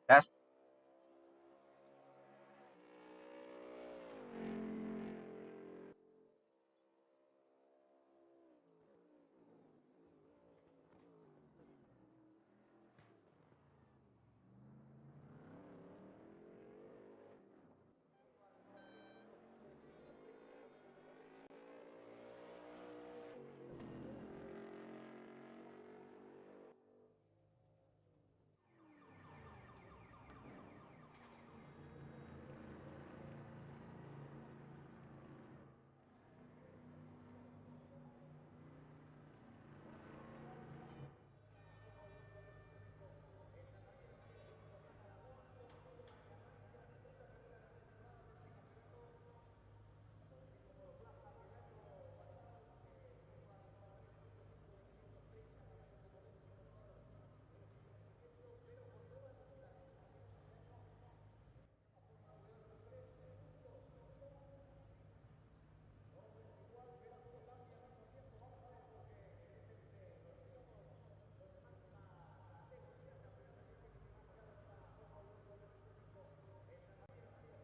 test.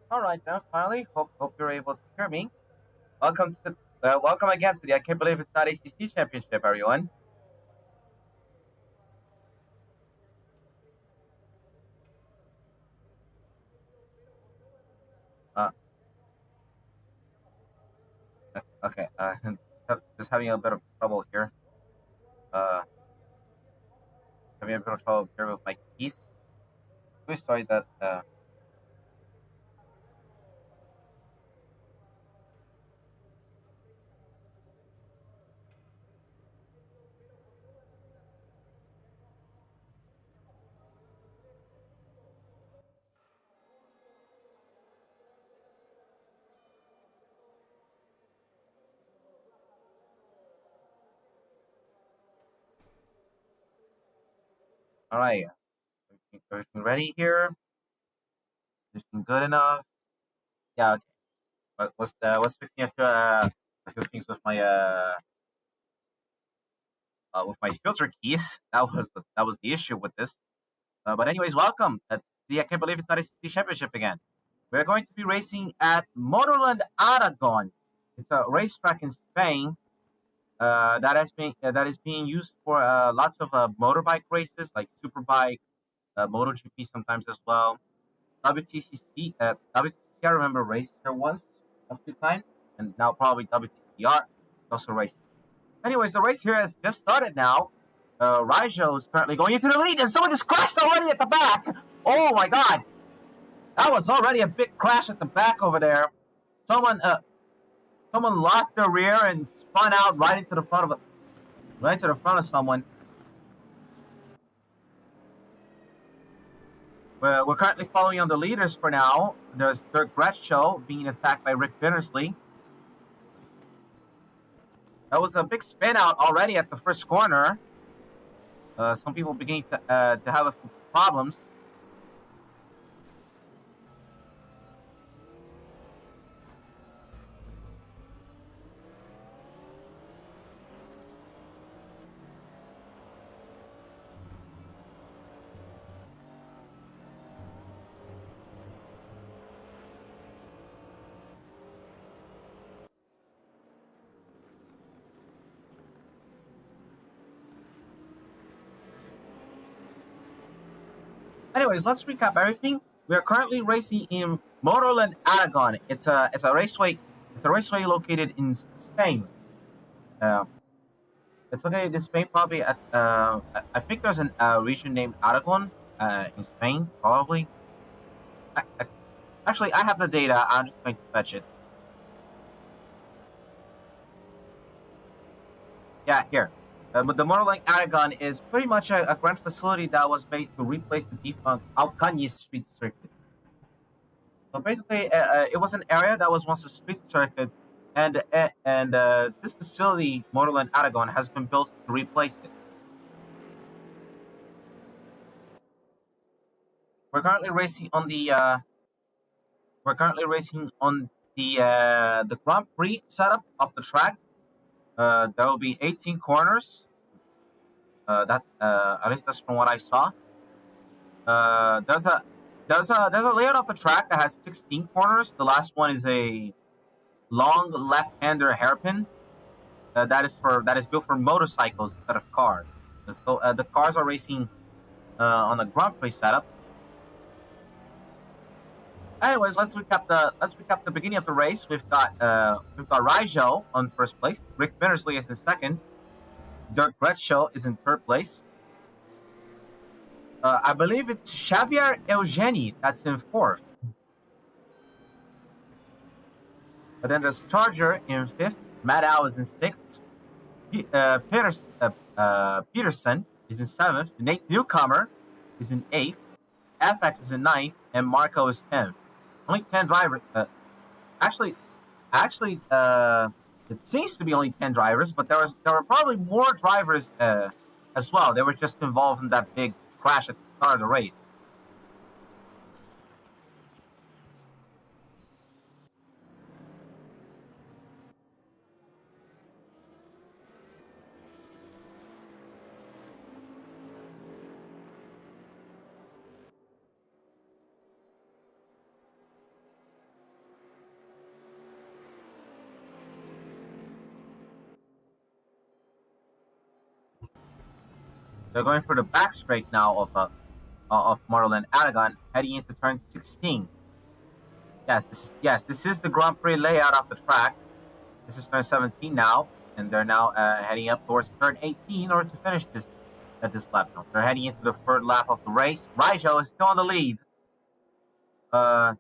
All right, now finally, hope you're able to hear me. Welcome again to the I Can't Believe It's Not ACC Championship, everyone. Uh, okay, just having a bit of trouble here. Uh, Having a bit of trouble here with my keys. Really sorry that. All right, everything ready here? Everything good enough? Yeah. Okay. Was fixing a few things with my filter keys. That was the issue with this. But anyways, welcome. I can't believe it's not a city championship again. We're going to be racing at Motorland Aragon. It's a racetrack in Spain that is being used for lots of motorbike races like Superbike, MotoGP sometimes as well. WTCC, I remember raced here once a few times, and now probably WTCR also racing. Anyways, the race here has just started now. Rijo is currently going into the lead, and someone just crashed already at the back. Oh my god, that was already a big crash at the back over there. Someone, uh, Someone lost their rear and spun out right into the front of someone. We're currently following on the leaders for now. There's Dirk Bradshaw being attacked by Rick Bittersley. That was a big spin out already at the first corner. Some people beginning to have a few problems. Anyways, let's recap everything. We are currently racing in Motorland Aragon. It's a raceway. It's a raceway located in Spain. Uh, it's located in Spain, probably at. I think there's a region named Aragon in Spain, probably. Actually, I have the data. I'm just going to fetch it. Yeah, here. But the Motorland Aragon is pretty much a grand facility that was made to replace the defunct Alcañiz street circuit. So basically, it was an area that was once a street circuit, and this facility, Motorland Aragon, has been built to replace it. We're currently racing on the Grand Prix setup of the track. There will be 18 corners. At least that's from what I saw. There's a layout of the track that has 16 corners. The last one is a long left-hander hairpin. That is built for motorcycles instead of cars. So the cars are racing on a Grand Prix setup. Anyways, let's recap the beginning of the race. We've got Rigel on first place. Rick Binnersley is in second. Dirk Gretschel is in third place. I believe it's Xavier Eugeni that's in fourth. But then there's Charger in fifth. Matt Howe is in sixth. Peterson is in seventh. Nate Newcomer is in eighth. FX is in ninth, and Marco is 10th. Only 10 drivers. Actually, it seems to be only 10 drivers, but there were probably more drivers as well. They were just involved in that big crash at the start of the race. They're going for the back straight now of Marlon Aragon, heading into turn 16. Yes, this is the Grand Prix layout of the track. This is turn 17 now, and they're now heading up towards turn 18 in order to finish this lap. Now they're heading into the third lap of the race. Rigel is still on the lead. I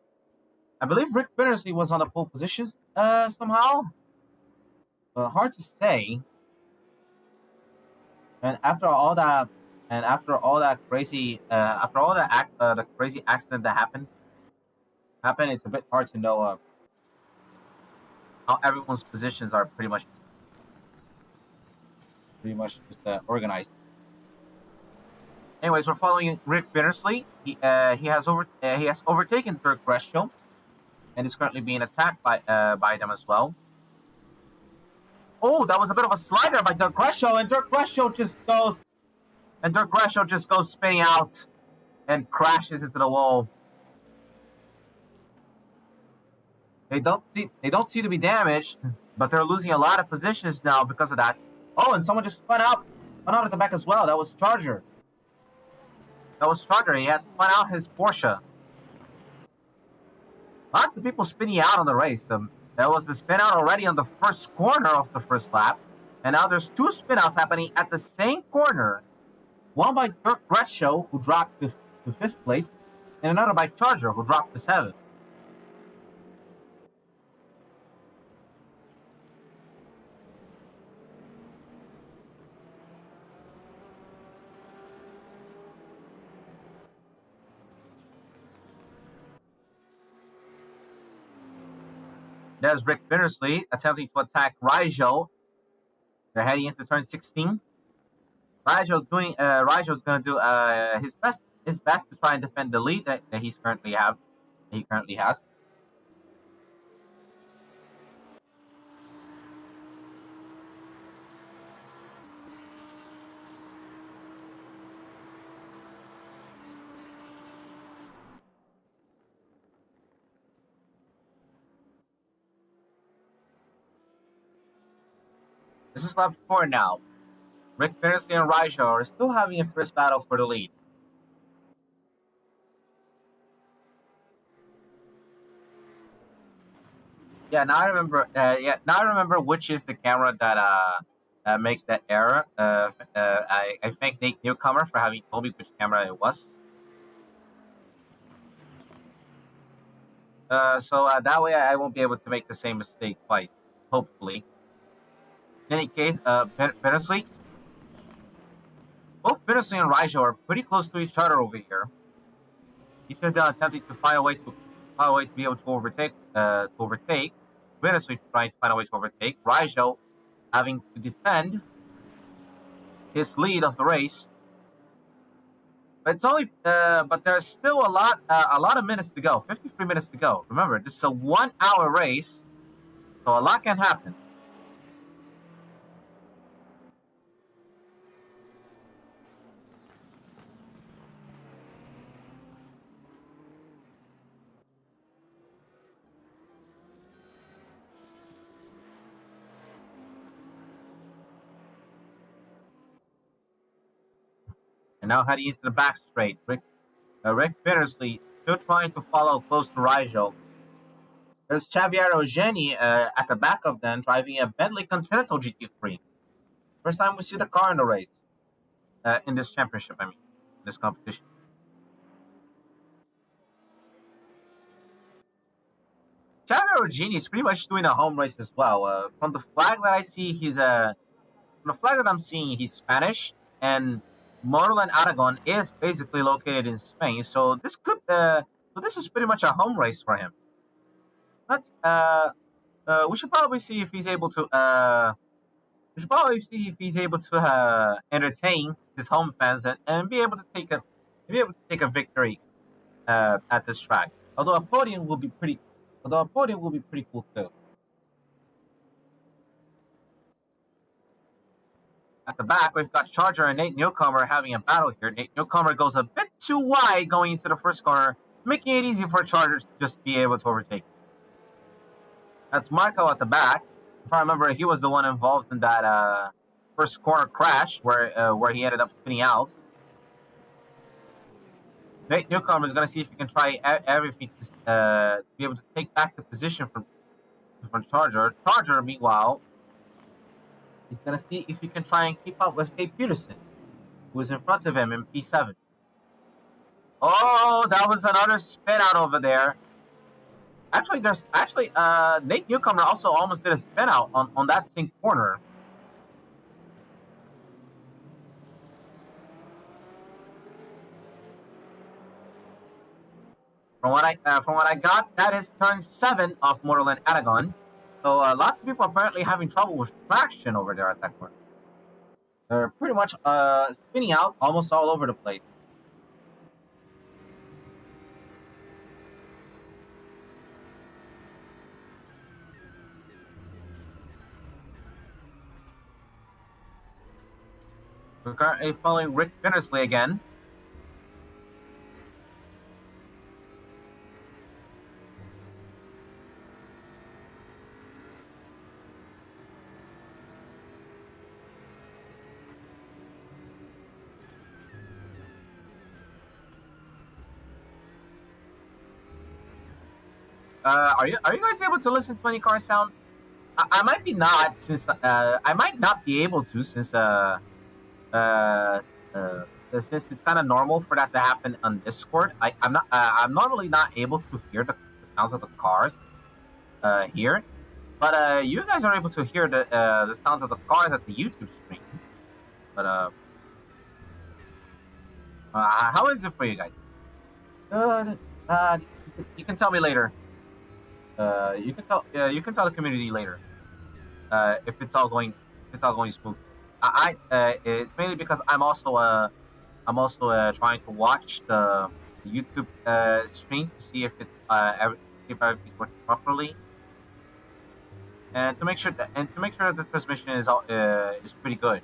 believe Rick Binnersley was on the pole positions somehow. Hard to say. And after all that crazy, the crazy accident that happened, it's a bit hard to know how everyone's positions are pretty much just organized. Anyways, we're following Rick Binnersley. He has overtaken Dirk Gretschel, and is currently being attacked by them as well. Oh, that was a bit of a slider by Dirk Gretschel, and Dirk Gretschel just goes spinning out and crashes into the wall. They don't seem to be damaged, but they're losing a lot of positions now because of that. Oh, and someone just spun out at the back as well. That was Charger. He had spun out his Porsche. Lots of people spinning out on the race. There was the spin out already on the first corner of the first lap, and now there's two spin outs happening at the same corner. One by Dirk Gretschel, who dropped to fifth place, and another by Charger, who dropped to seventh. There's Rick Binnersley attempting to attack Rigel. They're heading into turn 16. Rigel's going to do his best to try and defend the lead that he currently has. This is lap 4 now. Rick Binnersley and Rigel are still having a first battle for the lead. Yeah, now I remember which is the camera that makes that error. I thank Nate Newcomer for having told me which camera it was. So that way I won't be able to make the same mistake twice, hopefully. In any case, Binnersley. Both Binnersley and Rigel are pretty close to each other over here. Each of them attempting to find a way to be able to overtake. Binnersley trying to find a way to overtake. Rigel having to defend his lead of the race. But but there's still a lot of minutes to go. 53 minutes to go. Remember, this is a 1-hour race, so a lot can happen. And now heading into the back straight. Rick Bittersley still trying to follow close to Rigel. There's Xavier Eugeni at the back of them driving a Bentley Continental GT3. First time we see the car in the race. In this championship, I mean, in this competition. Xavier Eugeni is pretty much doing a home race as well. From the flag that I see, from the flag that I'm seeing, he's Spanish, and Motorland Aragon is basically located in Spain. So this is pretty much a home race for him. Let's we should probably see if he's able to entertain his home fans and be able to take a victory at this track. Although a podium will be pretty cool too. At the back, we've got Charger and Nate Newcomer having a battle here. Nate Newcomer goes a bit too wide going into the first corner, making it easy for Charger to just be able to overtake. That's Marco at the back. If I remember, he was the one involved in that first corner crash where he ended up spinning out. Nate Newcomer is going to see if he can try everything to be able to take back the position from Charger. Charger, meanwhile, he's going to see if he can try and keep up with Kate Peterson, who is in front of him in P7. Oh, that was another spin out over there. Actually, Nate Newcomer also almost did a spin out on that same corner. From what I got, that is turn 7 of Motorland Aragon. So lots of people apparently having trouble with traction over there at that corner. They're pretty much spinning out almost all over the place. We're currently following Rick Bittersley again. Are you guys able to listen to any car sounds? I might be not I might not be able to since it's kind of normal for that to happen on Discord. I'm normally not able to hear the sounds of the cars here, but you guys are able to hear the sounds of the cars at the YouTube stream. But how is it for you guys? Good. You can tell me later. You can tell the community later if it's all going smooth. It's mainly because I'm also trying to watch the YouTube stream to see if if everything's working properly, and to make sure that the transmission is pretty good.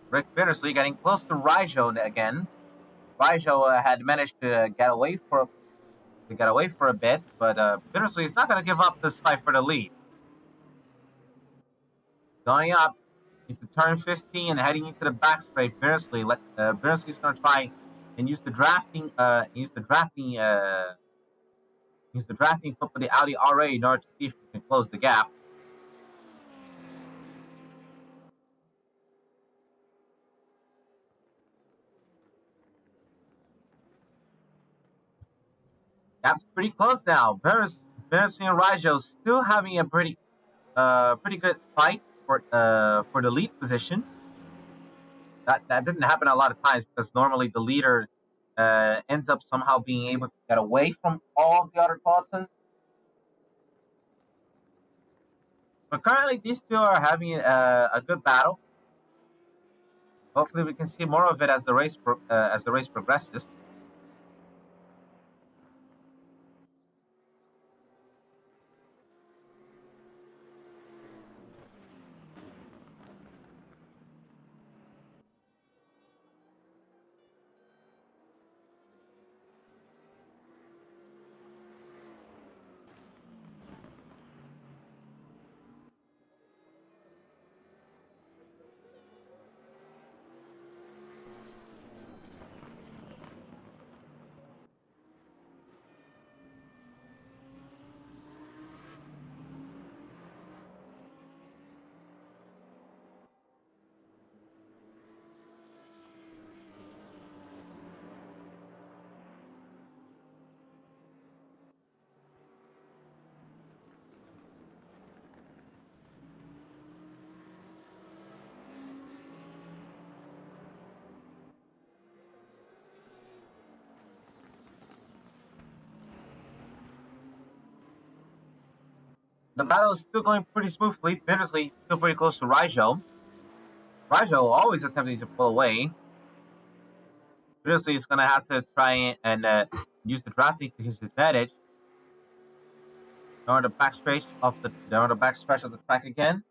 Rick Bittersley getting close to Rigel again. Rigel had managed to get away for a bit, but Bittersley is not going to give up this fight for the lead. Going up into turn 15 and heading into the back straight. Bittersley is going to try and use the drafting put for the Audi RA in order to see if he can close the gap. Gap's pretty close now. Bittersley and Rigel still having a pretty good fight for the lead position. That didn't happen a lot of times because normally the leader ends up somehow being able to get away from all of the other Paultons. But currently, these two are having a good battle. Hopefully, we can see more of it as the race progresses. The battle is still going pretty smoothly. Bittersley still pretty close to Rigel. Rigel always attempting to pull away. Bittersley is going to have to try and use the drafting to his advantage. They're on the backstretch of the track again.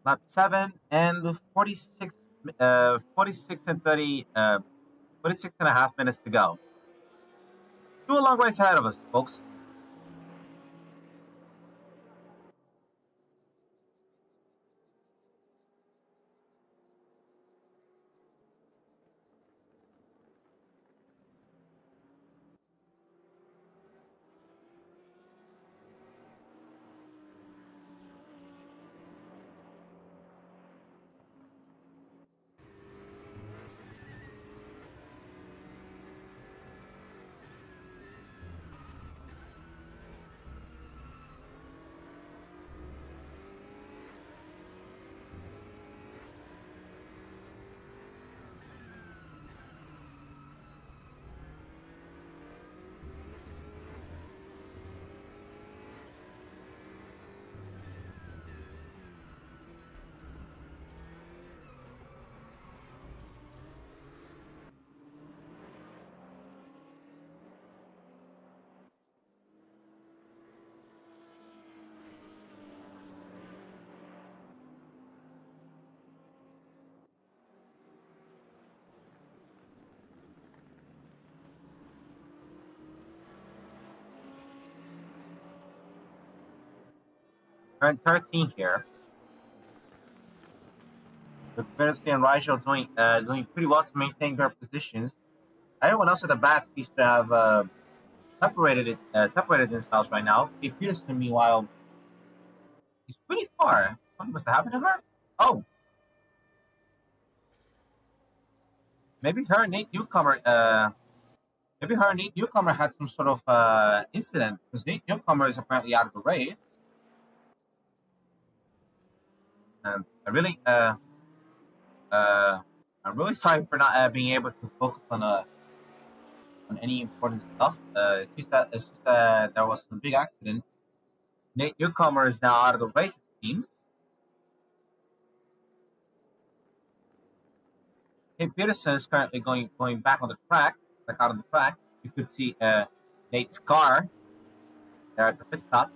Lap 7 and 46 and 30 46 and a half minutes to go. Still a long race ahead of us, folks. Turn 13 here. With Bittersley and Rigel doing pretty well to maintain their positions. Everyone else at the back seems to have separated themselves right now. Peterson, meanwhile, he's pretty far. What must have happened to her? Oh, maybe her and Nate Newcomer. Maybe her and Nate Newcomer had some sort of incident because Nate Newcomer is apparently out of the race. I really I'm really sorry for not being able to focus on any important stuff. It's just that there was some big accident. Nate Newcomer is now out of the race, it seems. Tim Peterson is currently going back on the track, back out on the track. You could see Nate's car there at the pit stop.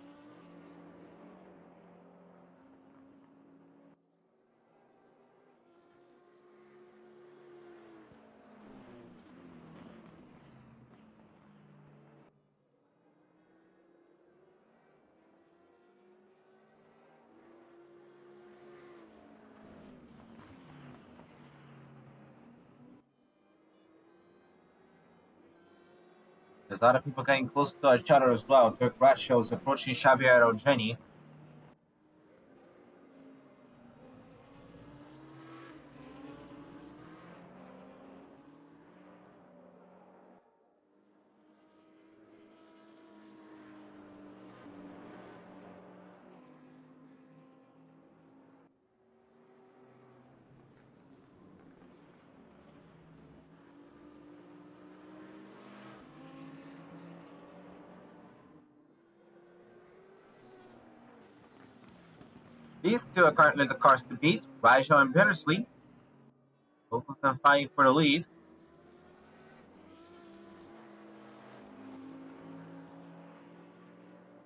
There's a lot of people getting close to each other as well. Dirk Bradshaw is approaching Xavier Ogeni. These two are currently the cars to beat, Rajah and Bittersley. Both of them fighting for the lead.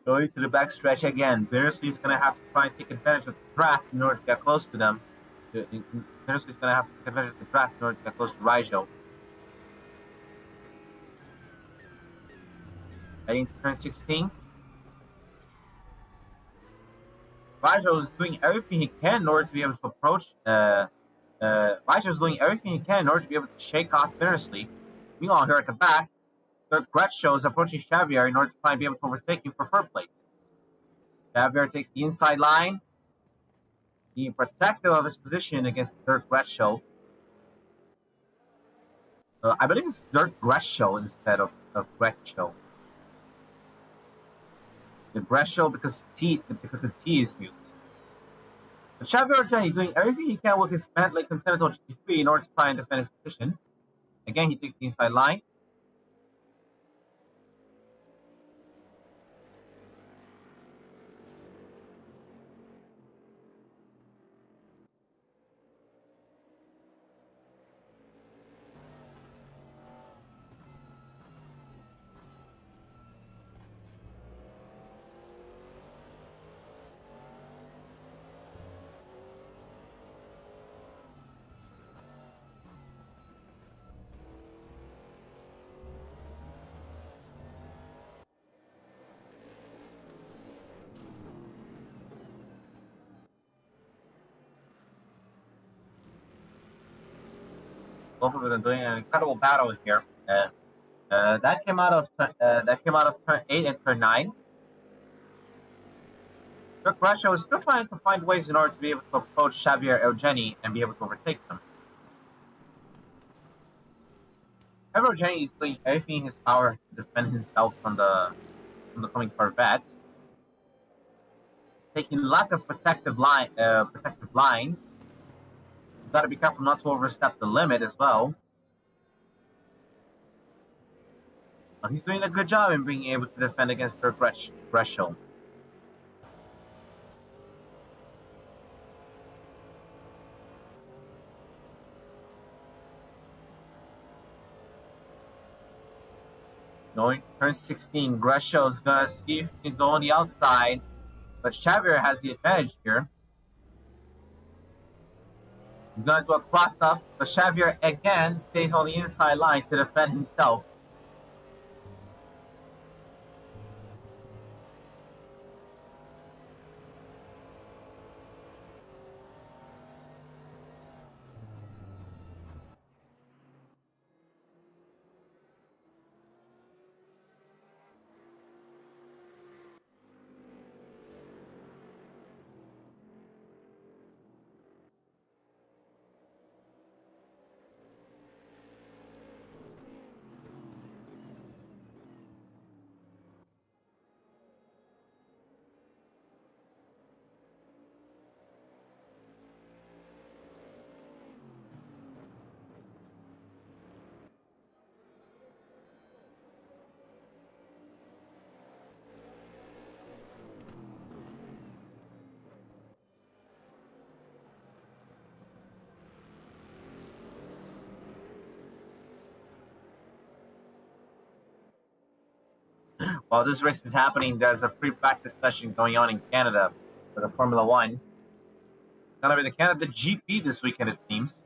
Going to the backstretch again. Bittersley is going to have to try and take advantage of the draft in order to get close to them. Bittersley is going to have to take advantage of the draft in order to get close to Rajah. Heading to turn 16. Rajah is doing everything he can in order to be able to approach. Rajah is doing everything he can in order to be able to shake off Bittersley. Meanwhile, here at the back, Dirk Bradshaw is approaching Xavier in order to try and be able to overtake him for third place. Xavier takes the inside line, being protective of his position against Dirk Bradshaw. I believe it's Dirk Bradshaw instead of Bradshaw. The Bradshaw because the T is mute. But Xavier Ogeni doing everything he can with his Bentley Continental GT3 in order to try and defend his position. Again, he takes the inside line. Both of them doing an incredible battle here. That came out of turn 8 and turn 9. Dirk Russia was still trying to find ways in order to be able to approach Xavier Eugeni and be able to overtake them. Xavier Eugeni is doing everything in his power to defend himself from the coming Corvette. He's taking lots of protective line. He's got to be careful not to overstep the limit as well. But he's doing a good job in being able to defend against Dirk Greshel. Going to turn 16, Greshel's gonna see if he can go on the outside, but Xavier has the advantage here. He's gonna do a cross up, but Xavier again stays on the inside line to defend himself. While this race is happening, there's a free practice session going on in Canada for the Formula One. It's gonna be the Canada GP this weekend, it seems.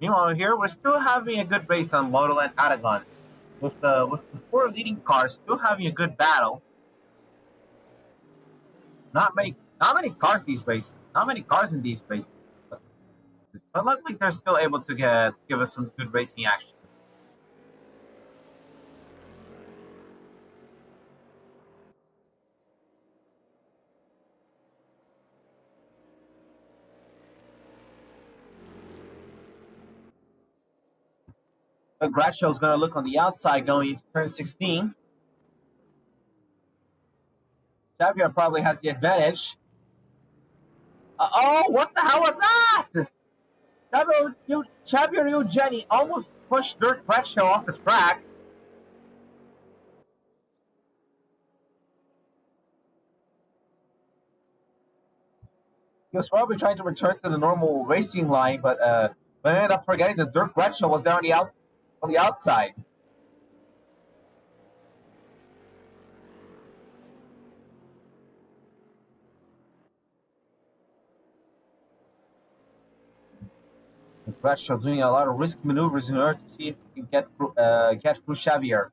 Meanwhile, here we're still having a good race on Model and Aragon, with the 4 leading cars still having a good battle. Not many cars in these races. But luckily, they're still able to give us some good racing action. Gratschall's going to look on the outside going into turn 16. Xavier probably has the advantage. Oh, what the hell was that? Xavier Eugeni almost pushed Dirk Gratschall off the track. He was probably trying to return to the normal racing line, but ended up forgetting that Dirk Gratschall was there on the outside. Gratschall doing a lot of risk maneuvers in order to see if he can get through Xavier.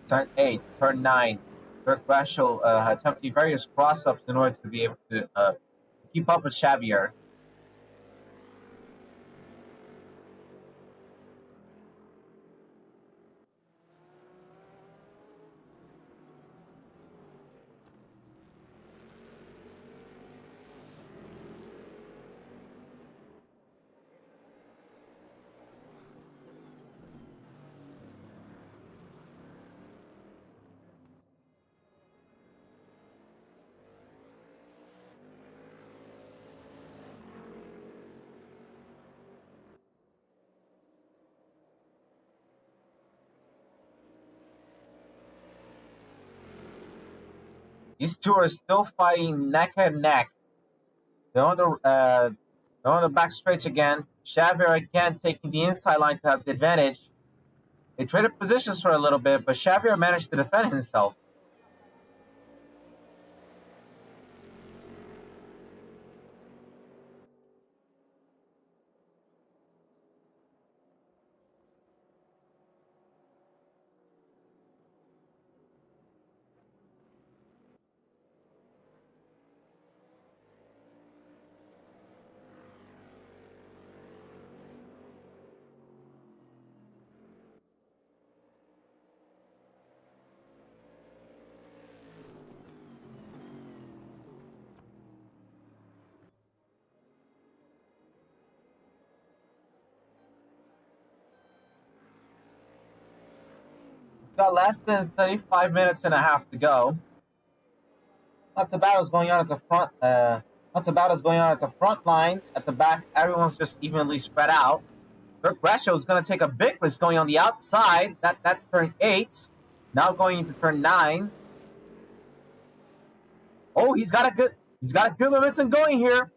Turn 8, turn 9. Dirk Gratschall attempting various cross-ups in order to be able to keep up with Xavier. These two are still fighting neck and neck. They're on the back stretch again. Xavier again taking the inside line to have the advantage. They traded positions for a little bit, but Xavier managed to defend himself. got less than 35 minutes and a half to go. Lots of battles going on at the front. Lots of battles going on at the front lines. At the back, everyone's just evenly spread out. Dirk Brasho is going to take a big risk going on the outside. That's turn 8. Now going into turn 9. Oh, he's got a good momentum going here.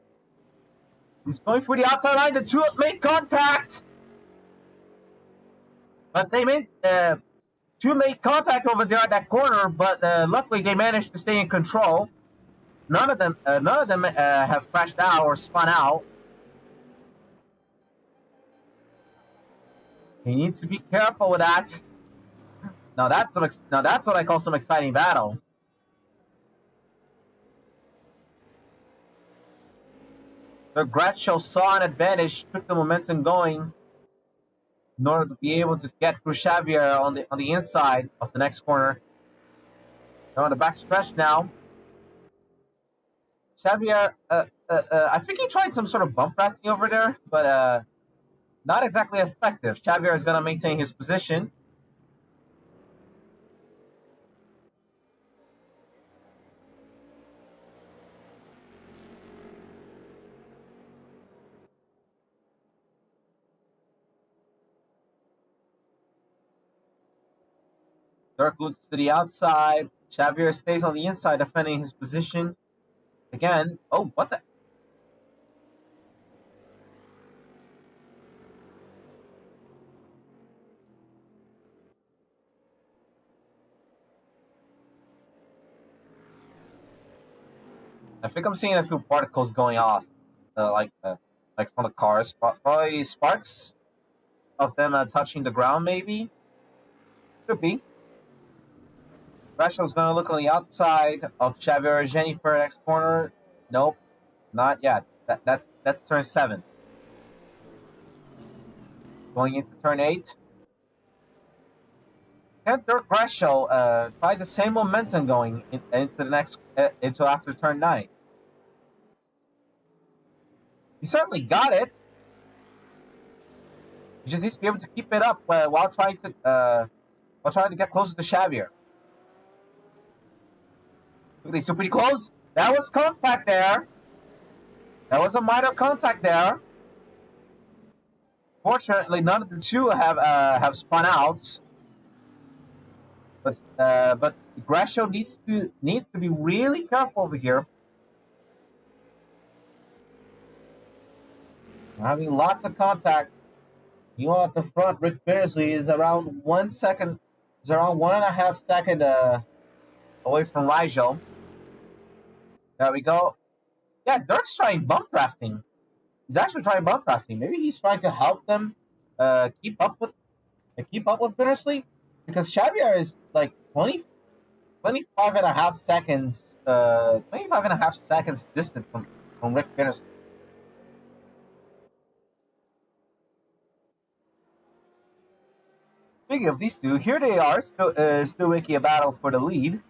He's going for the outside line. The two made contact, but they made two made contact over there at that corner. But luckily, they managed to stay in control. None of them have crashed out or spun out. You need to be careful with that. Now that's what I call some exciting battle. The Gratcho saw an advantage, took the momentum going in order to be able to get through Xavier on the inside of the next corner. They're on the back stretch now. Xavier, I think he tried some sort of bump rafting over there, but not exactly effective. Xavier is going to maintain his position. Dirk looks to the outside. Xavier stays on the inside, defending his position. Again, oh, what the? I think I'm seeing a few particles going off, like from the cars. Probably sparks of them touching the ground, maybe. Could be. Brasho's going to look on the outside of Xavier Jennifer next corner. Nope, not yet. That's turn 7. Going into turn 8. Can Dirk Brasho try the same momentum going into the next into after turn 9? He certainly got it. He just needs to be able to keep it up while trying to get closer to Xavier. Look, these two pretty close. That was contact there. That was a minor contact there. Fortunately, none of the two have spun out. But Brasho needs to be really careful over here. We're having lots of contact. You know, at the front, Rick Beardsley is around 1 second. Is around 1.5 seconds away from Rigel. There we go. Yeah, Dirk's trying bump drafting. He's actually trying bump drafting. Maybe he's trying to help them keep up with Beardsley, because Xavier is like 25.5 seconds. 25.5 seconds distant from Rick Beardsley. Speaking of these two, here they are, still making a battle for the lead.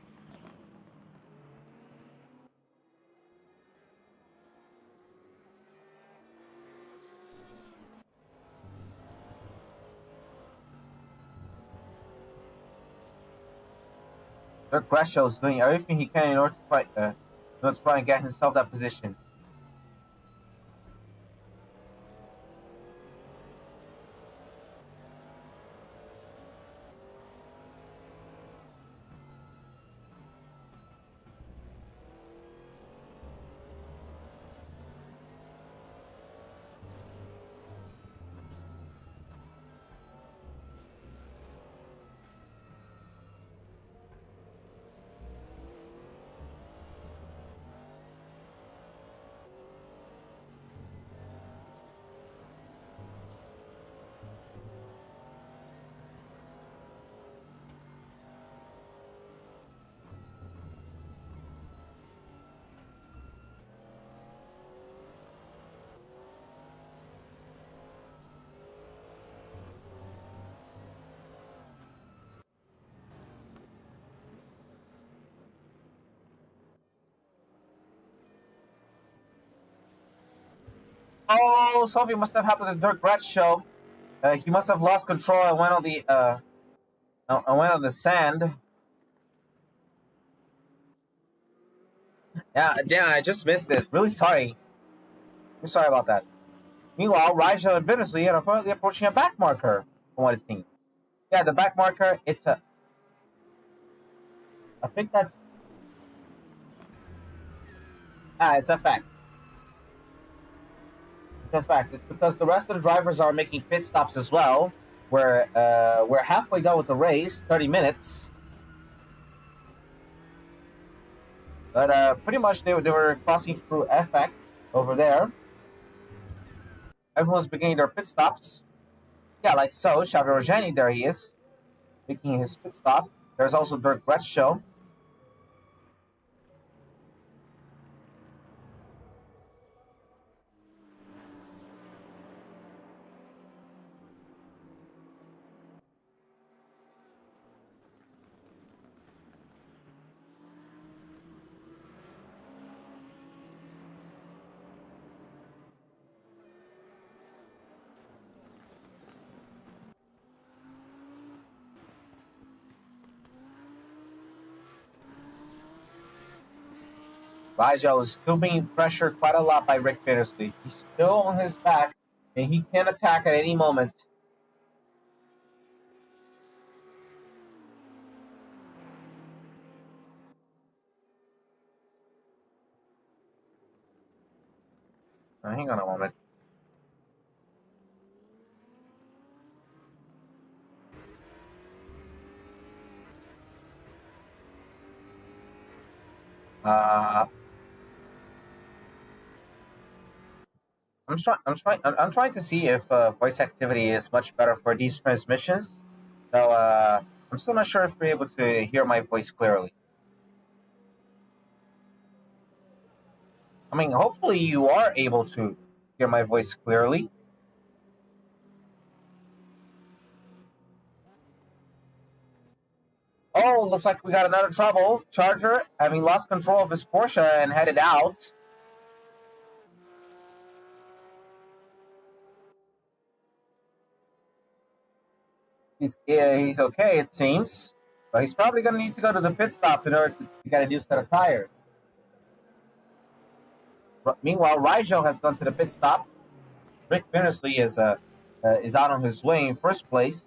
Dirk Brasho is doing everything he can in order to try and get himself that position. Oh, something must have happened to Dirk Brasho. He must have lost control and went on the I went on the sand. Yeah, I just missed it. Really sorry. I'm sorry about that. Meanwhile, Raja and Bittersley are apparently approaching a back marker, from what it seems. Yeah, the back marker, it's a... I think that's... it's a fact. It's a fact. It's because the rest of the drivers are making pit stops as well. We're halfway done with the race, 30 minutes. But pretty much they were crossing through FX over there. Everyone's beginning their pit stops. Yeah, like so. Shavirojani, there he is, making his pit stop. There's also Dirk Bradshaw. Raja is still being pressured quite a lot by Rick Bittersley. He's still on his back, and he can attack at any moment. Hang on a moment. I'm trying to see if voice activity is much better for these transmissions. So I'm still not sure if you're able to hear my voice clearly. I mean, hopefully you are able to hear my voice clearly. Oh, looks like we got another trouble. Charger having lost control of his Porsche and headed out. He's okay, it seems. But he's probably going to need to go to the pit stop in order to get a new set of tires. Meanwhile, Rigel has gone to the pit stop. Rick Bittersley is out on his way in first place.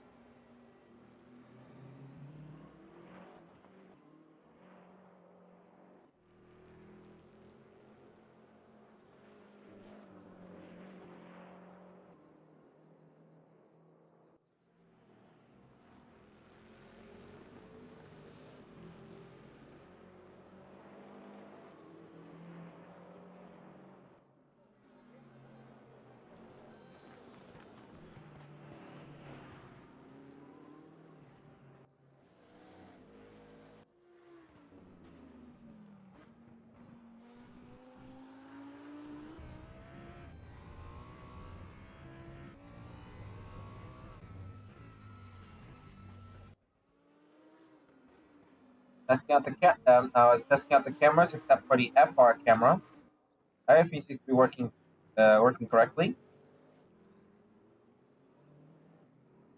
I was testing out the cameras except for the FR camera. Everything seems to be working correctly.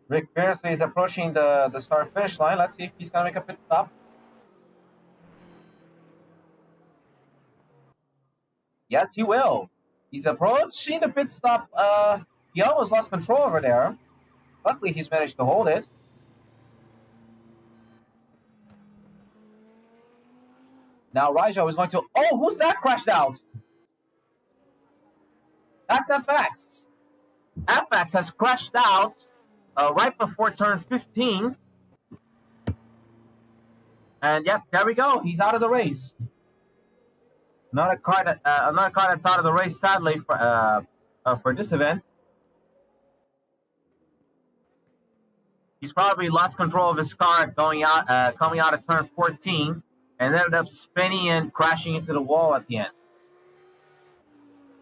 Rick Beardsley is approaching the start finish line. Let's see if he's gonna make a pit stop. Yes, he will. He's approaching the pit stop. He almost lost control over there. Luckily, he's managed to hold it. Now Raja is going to... Oh, who's that crashed out? That's FX. FX has crashed out right before turn 15. And yep, there we go. He's out of the race. Another car that's out of the race, sadly, for this event. He's probably lost control of his car coming out of turn 14 and ended up spinning and crashing into the wall at the end.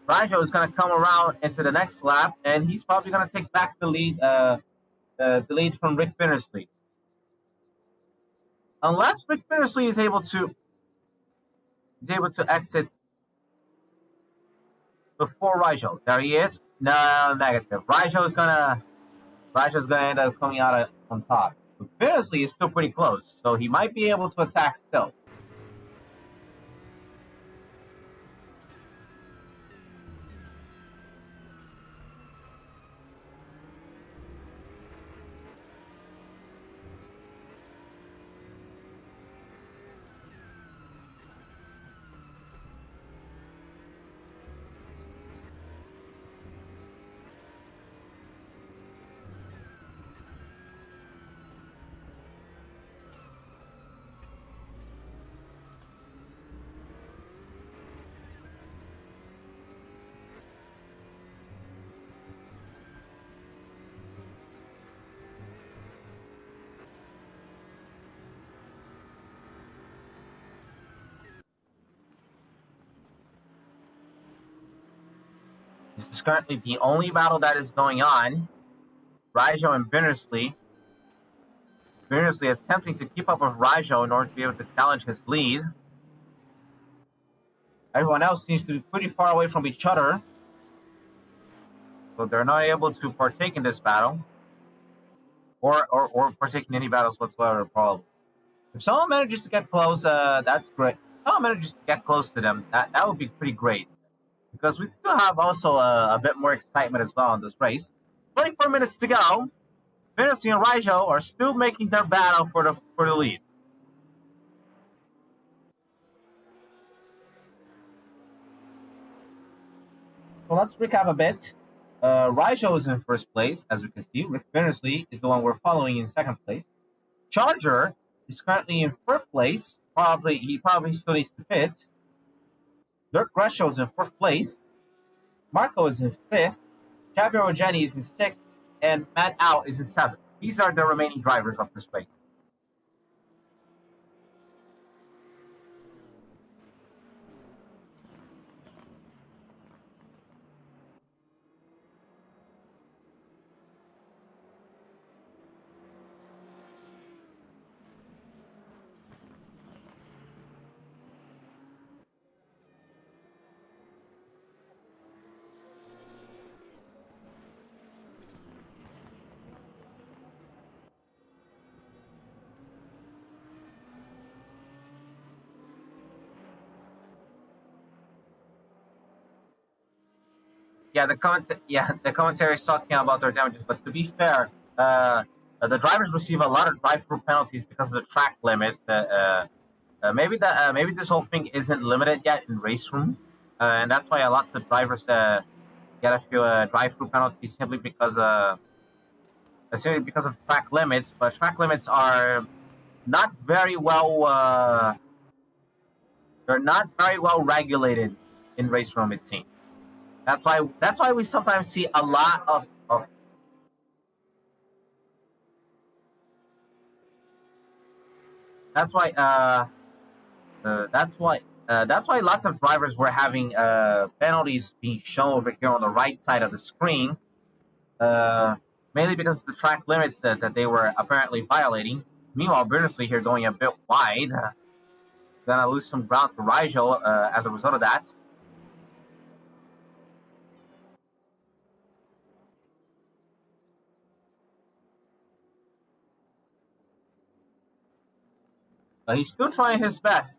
Rajo is going to come around into the next lap, and he's probably going to take back the lead from Rick Bittersley. Unless Rick Bittersley is able to exit before Rajo. There he is. No, negative. Rajo's gonna end up coming out on top. But Bennesley is still pretty close, so he might be able to attack still. This is currently the only battle that is going on. Raijo and Bennesley. Bennesley attempting to keep up with Raijo in order to be able to challenge his lead. Everyone else seems to be pretty far away from each other, so they're not able to partake in this battle, or partake in any battles whatsoever, probably. If someone manages to get close, that's great. If someone manages to get close to them, that would be pretty great, because we still have also a bit more excitement as well in this race. 24 minutes to go. Bennesley and Raijo are still making their battle for the lead. So let's recap a bit. Raijo is in first place, as we can see. Rick Bennesley is the one we're following in second place. Charger is currently in third place. He probably still needs to pit. Dirk Gresham is in fourth place. Marco is in fifth. Javier Ojeni is in sixth. And Matt Out is in seventh. These are the remaining drivers of this race. The commentary is talking about their damages, but to be fair, the drivers receive a lot of drive-through penalties because of the track limits. Maybe this whole thing isn't limited yet in RaceRoom, and that's why lots of drivers get a few drive-through penalties simply because of track limits. But track limits are not very well. They're not very well regulated in RaceRoom, it seems. That's why we sometimes see a lot of that's why lots of drivers were having penalties being shown over here on the right side of the screen, mainly because of the track limits that they were apparently violating. Meanwhile, Bennesley here going a bit wide, gonna lose some ground to Raijo as a result of that. He's still trying his best.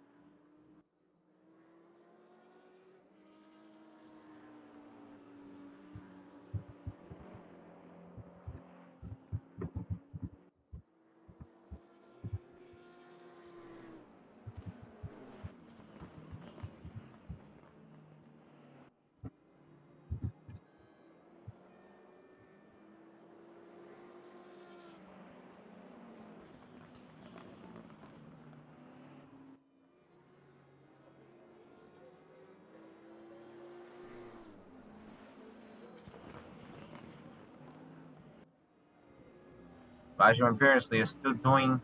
Raijo and Bennesley is still doing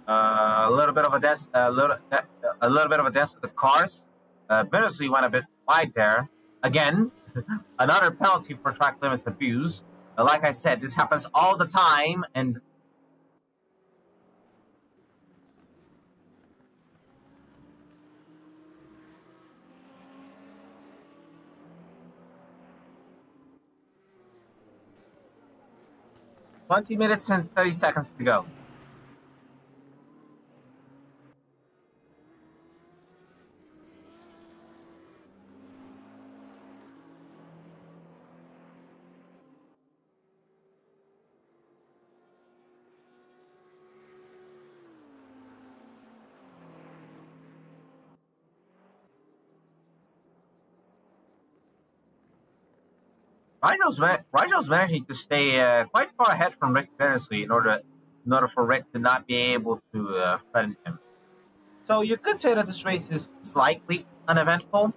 a little bit of a dance, a little bit of a dance with the cars. Bennesley went a bit wide there. Again, another penalty for track limits abuse. Like I said, this happens all the time, and .20 minutes and 30 seconds to go. Rigel's managing to stay quite far ahead from Rick Benersley in order for Rick to not be able to threaten him. So you could say that this race is slightly uneventful,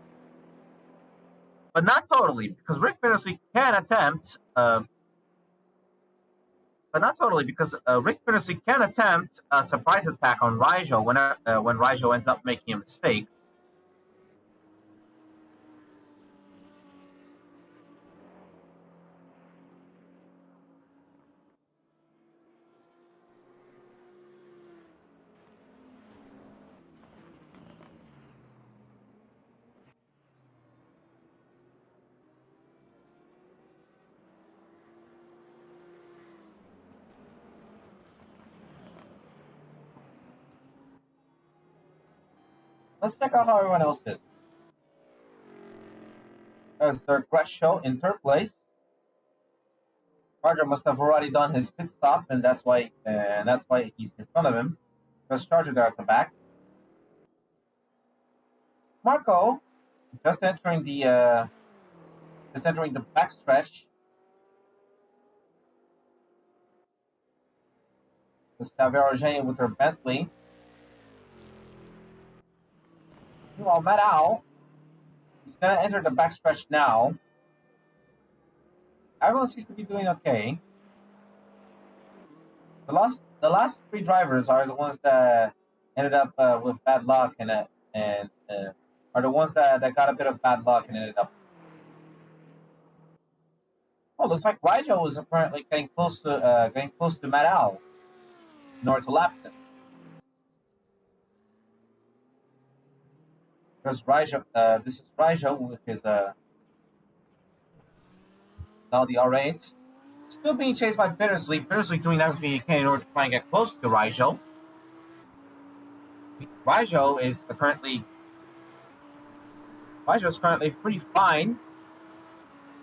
but not totally, because Rick Benersley can attempt. But not totally, because Rick Benersley can attempt a surprise attack on Rigel when Rigel ends up making a mistake. Let's check out how everyone else is. There's their crash show in third place. Charger must have already done his pit stop, and that's why he's in front of him. There's Charger there at the back. Marco just entering the backstretch. There's Taverogene with her Bentley. Meanwhile, Madao is gonna enter the backstretch now. Everyone seems to be doing okay. The last three drivers are the ones that ended up with bad luck and are the ones that got a bit of bad luck and ended up. Oh, looks like Rigel is apparently getting close to Madao in order to lap him. Because Rigel, this is Rigel with his now the R8. Still being chased by Bittersley. Bittersley doing everything he can in order to try and get close to Rigel. Rigel is currently pretty fine,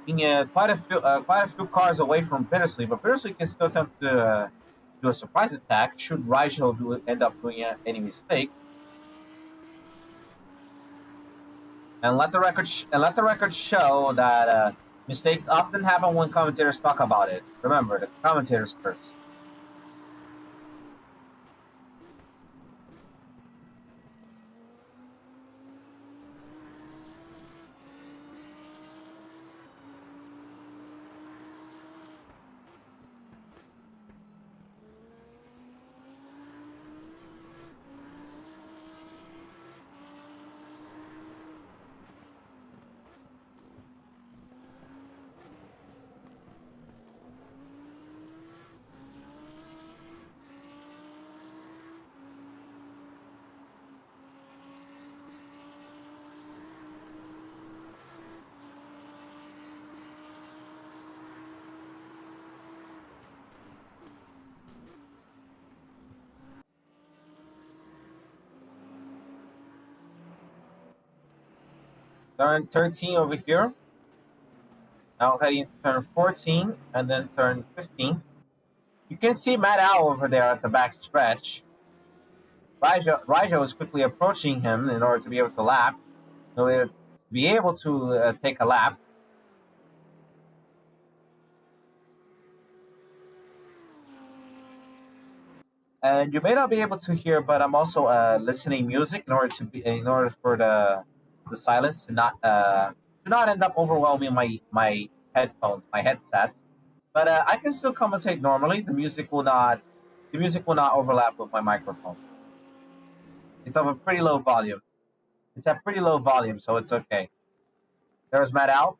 being quite a few cars away from Bittersley, but Bittersley can still attempt to do a surprise attack should Rigel end up doing any mistake. And let the record show that mistakes often happen when commentators talk about it. Remember, the commentators first. Turn 13 over here. Now heading into turn 14 and then turn 15. You can see Matt Al over there at the back stretch. Rigel is quickly approaching him in order to be able to lap. To be able to take a lap. And you may not be able to hear, but I'm also listening music in order for the silence to not end up overwhelming my headphones, my headset. But I can still commentate normally. The music will not overlap with my microphone. It's of a pretty low volume. It's at pretty low volume, so it's okay. There's Matt Al.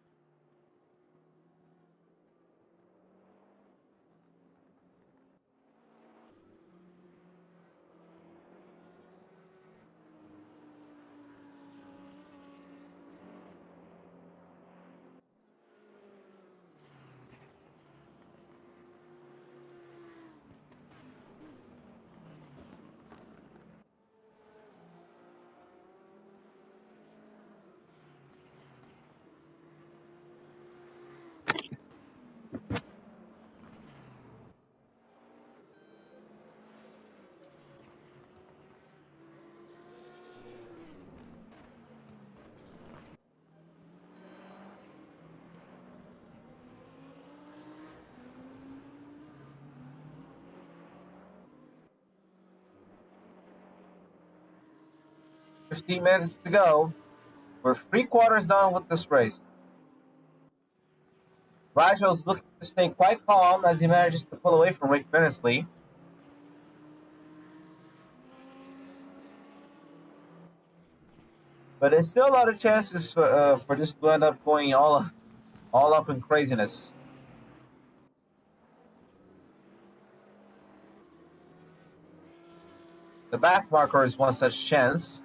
15 minutes to go. We're 3/4 done with this race. Rigel's looking to stay quite calm as he manages to pull away from Rick Berners-Lee. But there's still a lot of chances for this to end up going all up in craziness. The back marker is one such chance.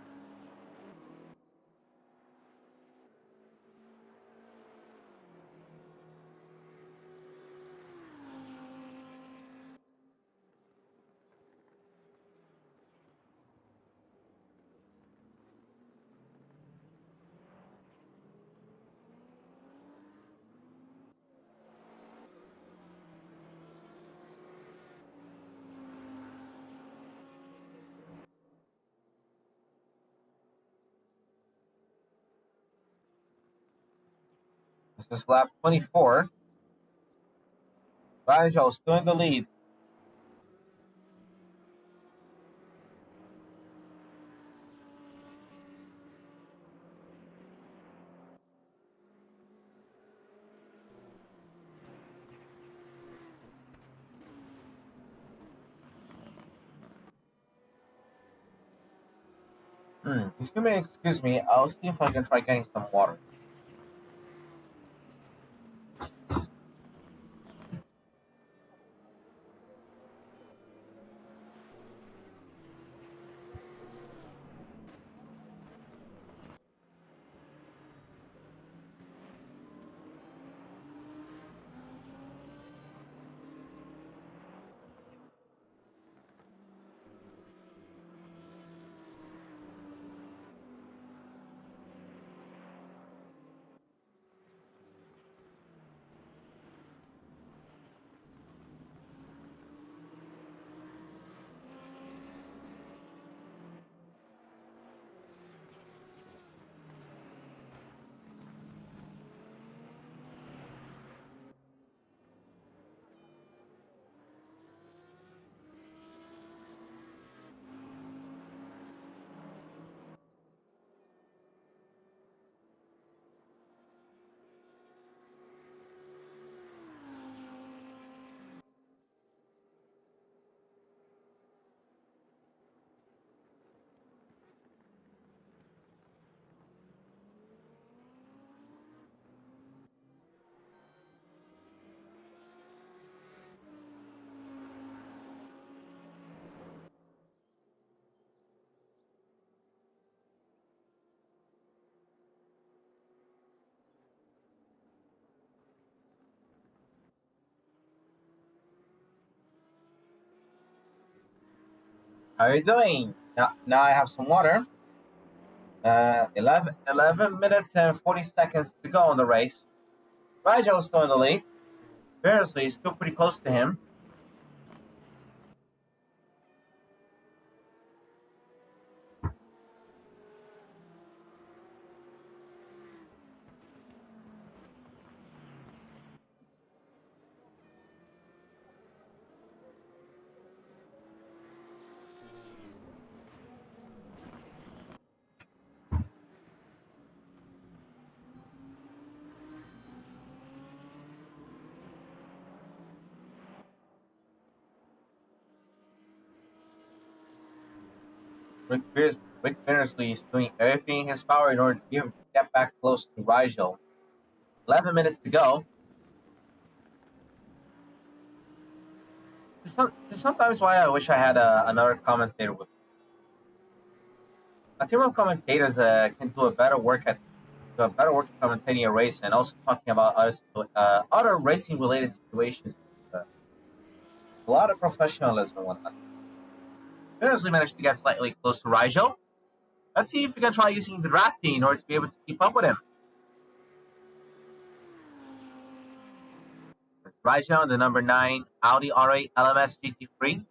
This is lap 24. Rigel still in the lead. If you may excuse me, I'll see if I can try getting some water. How are you doing? Now I have some water. 11 minutes and 40 seconds to go in the race. Rigel's still in the lead. Berners-Lee is still pretty close to him. Rick Berners-Lee is doing everything in his power in order to get back close to Rigel. 11 minutes to go. This is sometimes why I wish I had another commentator with me. A team of commentators can do a better work commentating a race and also talking about other racing related situations. A lot of professionalism and whatnot. Berners-Lee managed to get slightly close to Rigel. Let's see if we can try using the drafting in order to be able to keep up with him. Rigel, the number 9 Audi R8 LMS GT3.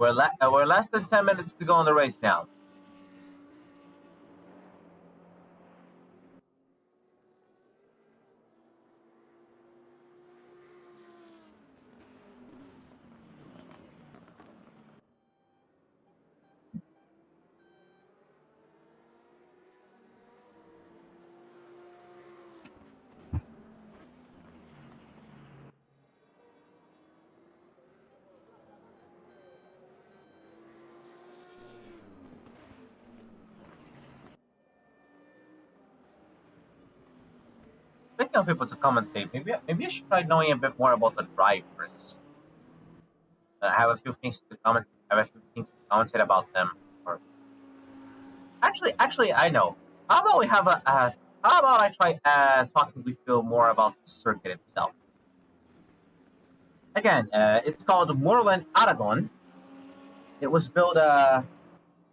we're less than 10 minutes to go in the race now. Speaking of people to commentate, maybe I should try knowing a bit more about the drivers. I have a few things to comment. I have a few things to commentate about them. Or actually, I know. How about we have a? How about I try talking with you more about the circuit itself? Again, it's called Moorland Aragon. It was built. It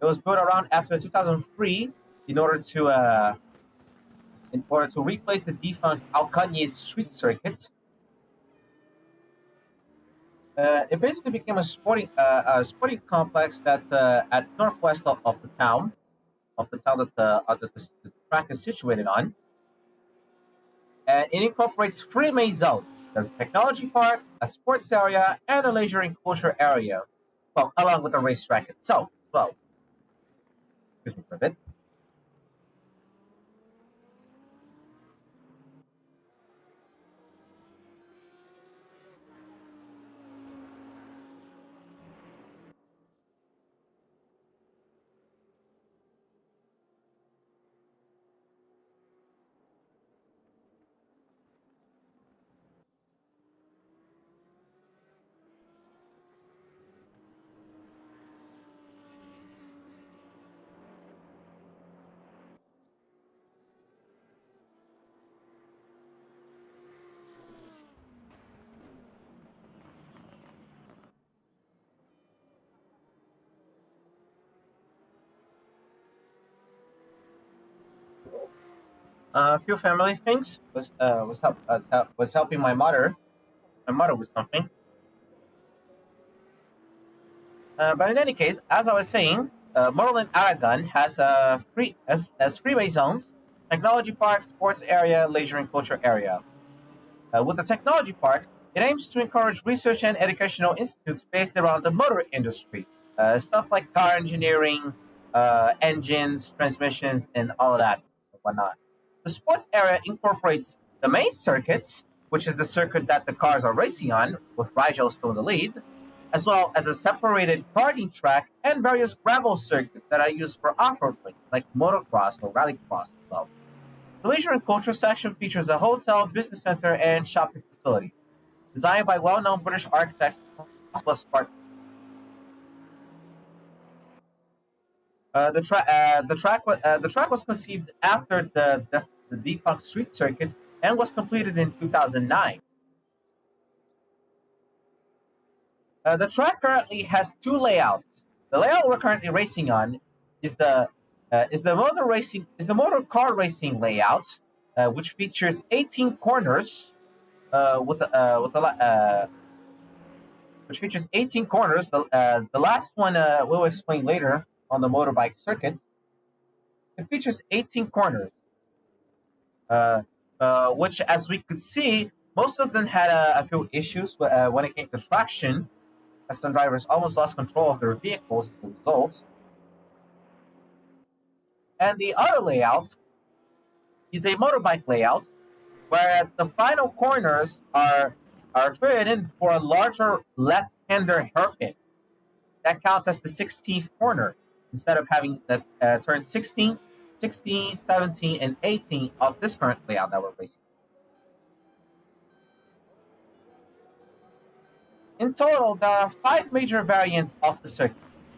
was built around after 2003 in order to replace the defunct Alcañiz Street Circuit. It basically became a sporting complex that's at northwest of the town that the track is situated on. And it incorporates three main zones. There's a technology park, a sports area, and a leisure and culture area. Well, along with the racetrack itself as well. Excuse me for a bit. A few family things was helping my mother. My mother with something. But in any case, as I was saying, Moorland Aragon has freeway zones, technology park, sports area, leisure and culture area. With the technology park, it aims to encourage research and educational institutes based around the motor industry, stuff like car engineering, engines, transmissions, and all of that and whatnot. The sports area incorporates the main circuits, which is the circuit that the cars are racing on, with Rigel still in the lead, as well as a separated karting track and various gravel circuits that are used for off-road like motocross or rallycross as well. The leisure and culture section features a hotel, business center, and shopping facility, designed by well-known British architects. The track was conceived after the defunct street circuit and was completed in 2009. The track currently has two layouts. The layout we're currently racing on is the motor car racing layout, which features 18 corners which features 18 corners. The last one we'll explain later on the motorbike circuit. It features 18 corners, which, as we could see, most of them had a few issues when it came to traction, as some drivers almost lost control of their vehicles as a result. And the other layout is a motorbike layout, where the final corners are traded in for a larger left-hander hairpin. That counts as the 16th corner, instead of having the turn 16, 17, and 18 of this current layout that we're racing. In total, there are 5 major variants of the circuit.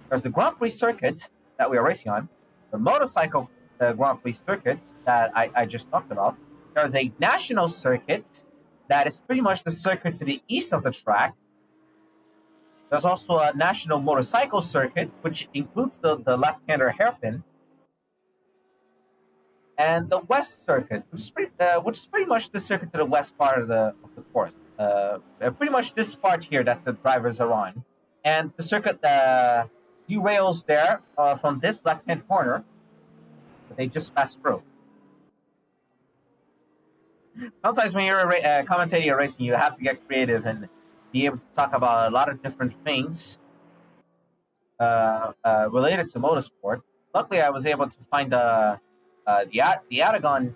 There's the Grand Prix circuit that we are racing on, the motorcycle Grand Prix circuits that I just talked about. There's a national circuit that is pretty much the circuit to the east of the track. There's also a national motorcycle circuit, which includes the left-hander hairpin. And the West Circuit, which is pretty much the circuit to the west part of the course. Pretty much this part here that the drivers are on. and the circuit derails there from this left-hand corner that they just passed through. Sometimes when you're commentating or racing, you have to get creative and be able to talk about a lot of different things related to motorsport. Luckily, I was able to find the ADAC,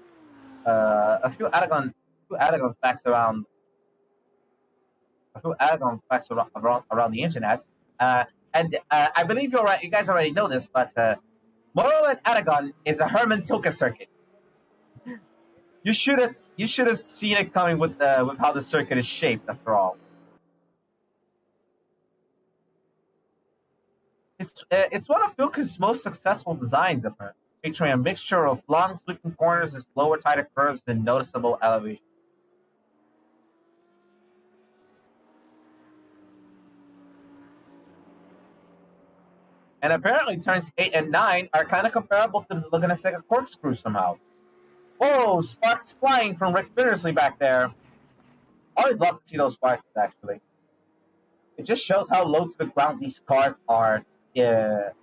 a few ADAC facts around around the internet. And I believe you guys already know this, but Motorland Aragon is a Herman Tilke circuit. You should have seen it coming with how the circuit is shaped. After all, it's one of Tilke's most successful designs, apparently, featuring a mixture of long sweeping corners and slower, tighter curves and noticeable elevation. And apparently, turns 8 and 9 are kind of comparable to the Laguna Seca corkscrew somehow. Whoa, sparks flying from Rick Bittersley back there. Always love to see those sparks, actually. It just shows how low to the ground these cars are, and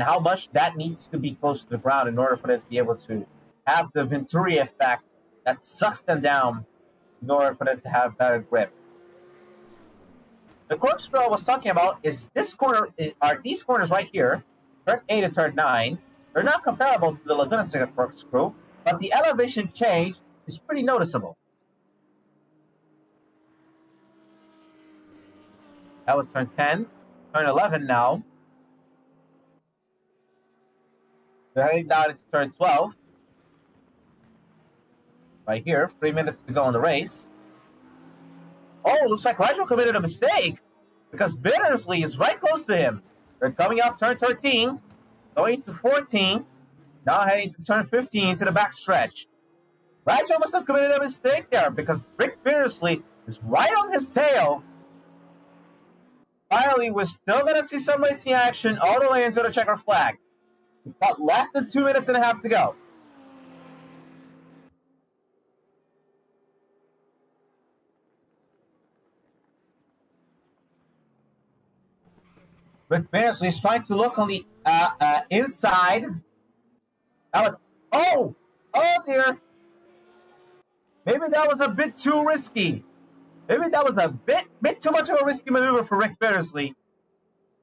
how much that needs to be close to the ground in order for them to be able to have the Venturi effect that sucks them down in order for them to have better grip. The corkscrew I was talking about is this corner. Are these corners right here, turn 8 and turn 9? They're not comparable to the Laguna Seca corkscrew, but the elevation change is pretty noticeable. That was turn 10, turn 11 now. They're heading down into turn 12. Right here, 3 minutes to go in the race. Oh, looks like Rigel committed a mistake because Bittersley is right close to him. They're coming off turn 13, going to 14, now heading to turn 15 to the back stretch. Rigel must have committed a mistake there because Rick Bittersley is right on his tail. Finally, we're still going to see some racing action all the way into the checker flag. We've got less than 2 minutes and a half to go. Rick Bittersley is trying to look on the inside. That was... Oh dear. Maybe that was a bit too risky. Maybe that was a bit too much of a risky maneuver for Rick Bittersley.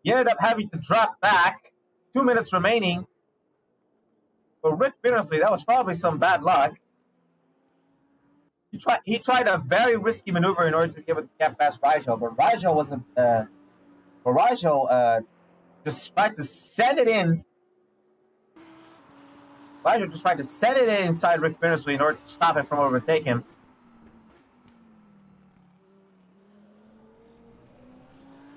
He ended up having to drop back. 2 minutes remaining. For Rick Bittersley, that was probably some bad luck. He tried a very risky maneuver in order to be able to get past Rigel, but Rigel wasn't... Rigel just tried to send it in. Rigel just tried to send it in inside Rick Bittersley in order to stop it from overtaking him.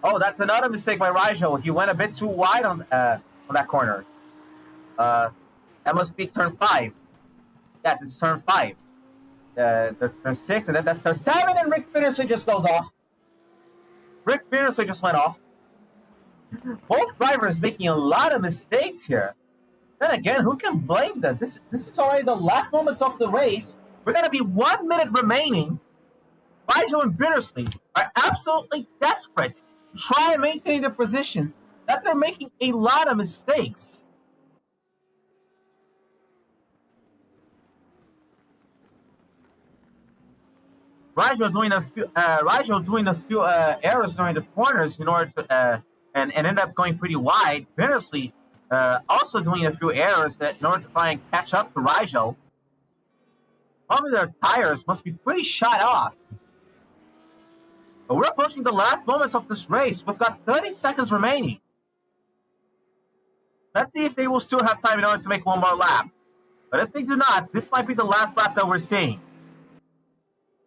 Oh, that's another mistake by Rigel. He went a bit too wide on that corner. That must be turn 5. Yes, it's turn 5. That's turn 6, and then that's turn 7, and Rick Bittersley just goes off. Rick Bittersley just went off. Both drivers making a lot of mistakes here. Then again, who can blame them? This is already the last moments of the race. We're going to be 1 minute remaining. Rigel and Bittersley are absolutely desperate to try and maintain their positions, that they're making a lot of mistakes. Rigel doing a few errors during the corners in order to and ended up going pretty wide. Bittersley also doing a few errors in order to try and catch up to Rigel. Probably their tires must be pretty shot off. But we're approaching the last moments of this race. We've got 30 seconds remaining. Let's see if they will still have time in order to make one more lap. But if they do not, this might be the last lap that we're seeing.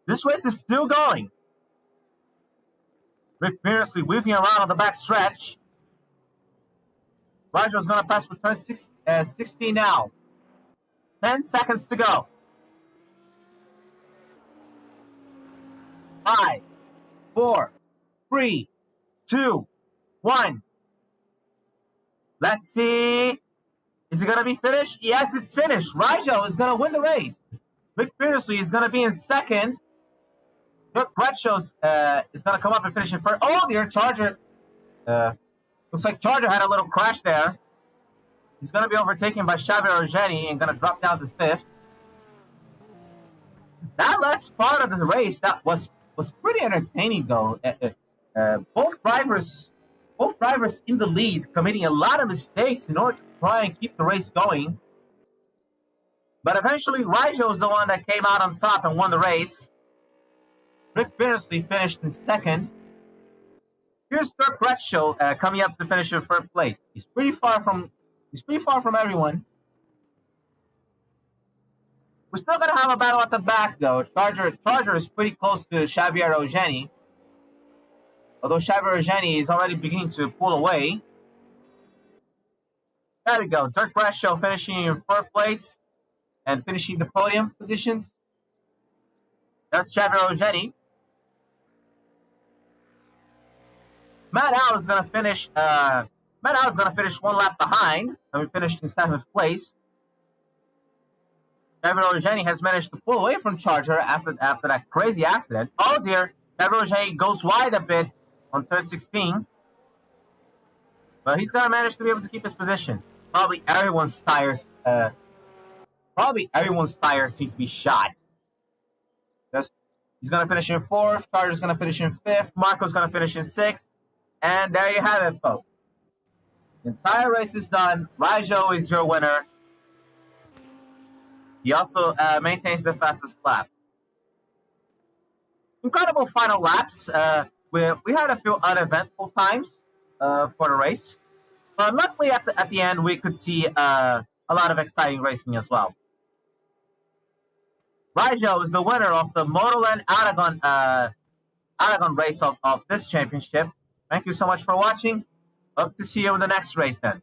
This race is still going. Rick Bittersley weaving around on the back stretch. Rigel's going to pass for turn 16 now. 10 seconds to go. 5, 4, 3, 2, 1. Let's see. Is it going to be finished? Yes, it's finished. Rigel is going to win the race. Rick Bittersley is going to be in second. Brett shows is going to come up and finish in first. Oh, dear, Charger Looks like Charger had a little crash there. He's going to be overtaken by Xavier Orgeni and going to drop down to 5th. That last part of the race that was pretty entertaining though. Both drivers in the lead committing a lot of mistakes in order to try and keep the race going. But eventually, Rigel was the one that came out on top and won the race. Rick Bittersley finished in 2nd. Here's Dirk Retschow coming up to finish in 3rd place. He's pretty far from everyone. We're still gonna have a battle at the back though. Charger is pretty close to Xavier Orgeni. Although Xavier Orgeni is already beginning to pull away. There we go. Dirk Retschow finishing in 3rd place and finishing the podium positions. That's Xavier Orgeni. Matt Howe is gonna finish. Matt Howe is gonna finish 1 lap behind, and we finished in 7th place. Xavier Orgeni has managed to pull away from Charger after that crazy accident. Oh dear, Xavier Orgeni goes wide a bit on turn 16, but he's gonna manage to be able to keep his position. Probably everyone's tires seem to be shot. He's gonna finish in 4th. Charger's gonna finish in 5th. Marco's gonna finish in 6th. And there you have it, folks. The entire race is done. Rigel is your winner. He also maintains the fastest lap. Incredible final laps. We had a few uneventful times for the race. But luckily at the end, we could see a lot of exciting racing as well. Rigel is the winner of the Motoland Aragon race of this championship. Thank you so much for watching. Hope to see you in the next race then.